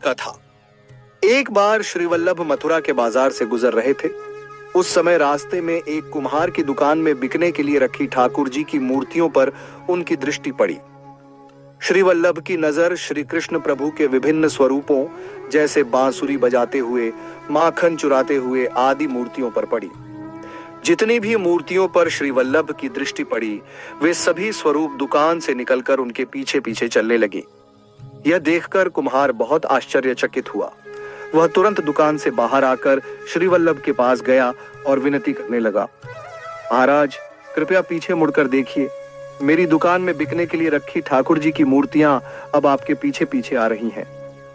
कथा। एक बार श्री वल्लभ मथुरा के बाजार से गुजर रहे थे। उस समय रास्ते में एक कुम्हार की दुकान में बिकने के लिए रखी ठाकुर जी की मूर्तियों पर उनकी दृष्टि पड़ी। श्री वल्लभ की नजर श्री कृष्ण प्रभु के विभिन्न स्वरूपों जैसे बांसुरी बजाते हुए, माखन चुराते हुए आदि मूर्तियों पर पड़ी। जितनी भी मूर्तियों पर श्री वल्लभ की दृष्टि पड़ी, वे सभी स्वरूप दुकान से निकलकर उनके पीछे पीछे चलने लगी। यह देखकर कुम्हार बहुत आश्चर्यचकित हुआ। वह तुरंत दुकान से बाहर आकर श्री वल्लभ के पास गया और विनती करने लगा, महाराज कृपया पीछे मुड़कर देखिए, मेरी दुकान में बिकने के लिए रखी ठाकुर जी की मूर्तियां अब आपके पीछे पीछे आ रही हैं।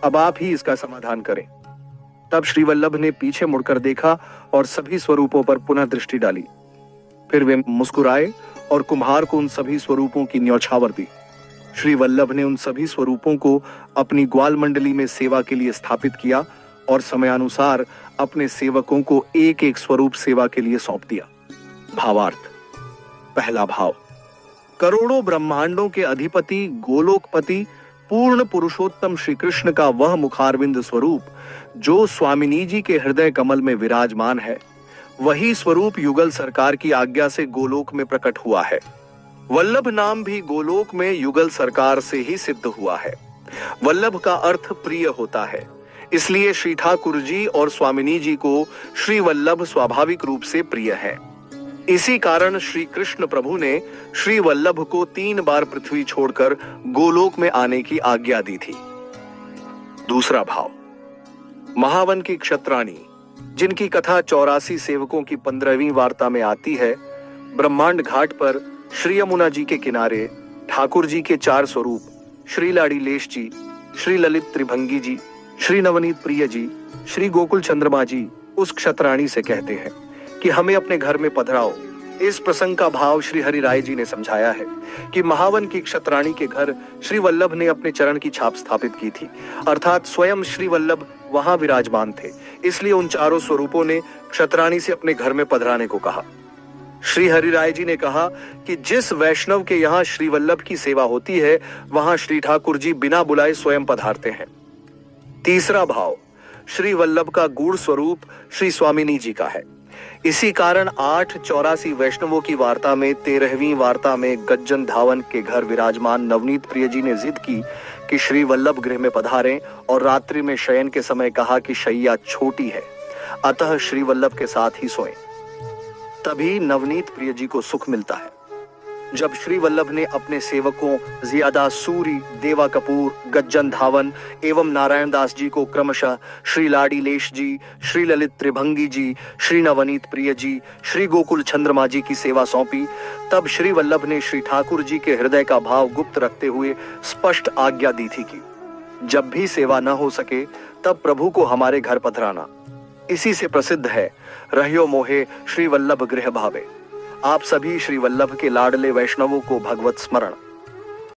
अब आप ही इसका समाधान करें। तब श्री वल्लभ ने पीछे मुड़कर देखा और सभी स्वरूपों पर पुनः दृष्टि डाली। फिर वे मुस्कुराए और कुम्हार को उन सभी स्वरूपों की न्यौछावर दी। श्री वल्लभ ने उन सभी स्वरूपों को अपनी ग्वाल मंडली में सेवा के लिए स्थापित किया और समयानुसार अपने सेवकों को एक एक स्वरूप सेवा के लिए सौंप दिया। भावार्थ। पहला भाव। करोड़ों ब्रह्मांडों के अधिपति गोलोकपति पूर्ण पुरुषोत्तम श्री कृष्ण का वह मुखारविंद स्वरूप जो स्वामिनी जी के हृदय कमल में विराजमान है, वही स्वरूप युगल सरकार की आज्ञा से गोलोक में प्रकट हुआ है। वल्लभ नाम भी गोलोक में युगल सरकार से ही सिद्ध हुआ है। वल्लभ का अर्थ प्रिय होता है, इसलिए श्री ठाकुर जी और स्वामिनी जी को श्री वल्लभ स्वाभाविक रूप से प्रिय है। इसी कारण श्री कृष्ण प्रभु ने श्री वल्लभ को 3 बार पृथ्वी छोड़कर गोलोक में आने की आज्ञा दी थी। दूसरा भाव। महावन की क्षत्राणी, जिनकी कथा 84 सेवकों की 15वीं वार्ता में आती है, ब्रह्मांड घाट पर श्री यमुना जी के किनारे ठाकुर जी के 4 स्वरूप श्री लाड़ी लेश जी, श्री ललित त्रिभंगी जी, श्री नवनीत प्रिय जी, श्री गोकुल चंद्रमा जी उस क्षत्राणी से कहते हैं कि हमें अपने घर में पधराओ। इस प्रसंग का भाव श्री हरि राय जी ने समझाया है कि महावन की क्षत्राणी के घर श्री वल्लभ ने अपने चरण की छाप स्थापित की थी, अर्थात स्वयं श्री वल्लभ वहां विराजमान थे। इसलिए उन चारों स्वरूपों ने क्षत्राणी से अपने घर में पधराने को कहा। श्री हरि राय जी ने कहा कि जिस वैष्णव के यहाँ श्री वल्लभ की सेवा होती है, वहां श्री ठाकुर जी बिना बुलाए स्वयं पधारते हैं। तीसरा भाव। श्री वल्लभ का गूढ़ स्वरूप श्री स्वामिनी जी का है। इसी कारण 884 वैष्णवों की वार्ता में 13वीं वार्ता में गज्जन धावन के घर विराजमान नवनीत प्रिय जी ने जिद की कि श्री वल्लभ गृह में पधारें और रात्रि में शयन के समय कहा कि शैया छोटी है, अतः श्री वल्लभ के साथ ही सोएं। तभी नवनीत प्रिय जी को सुख मिलता है। जब श्री वल्लभ ने अपने सेवकों जियादा सूरी, देवा कपूर, गज्जन धावन एवं नारायण दास जी को क्रमशः श्री लाड़ी लेश जी, श्री ललित त्रिभंगी जी, श्री नवनीत प्रिय जी, श्री गोकुल चंद्रमा जी की सेवा सौंपी, तब श्री वल्लभ ने श्री ठाकुर जी के हृदय का भाव गुप्त रखते हुए स्पष्ट आज्ञा दी थी कि जब भी सेवा न हो सके तब प्रभु को हमारे घर पधराना। इसी से प्रसिद्ध है, रह्यो मोहे श्री वल्लभ गृह भावे। आप सभी श्री वल्लभ के लाडले वैष्णवों को भगवत स्मरण।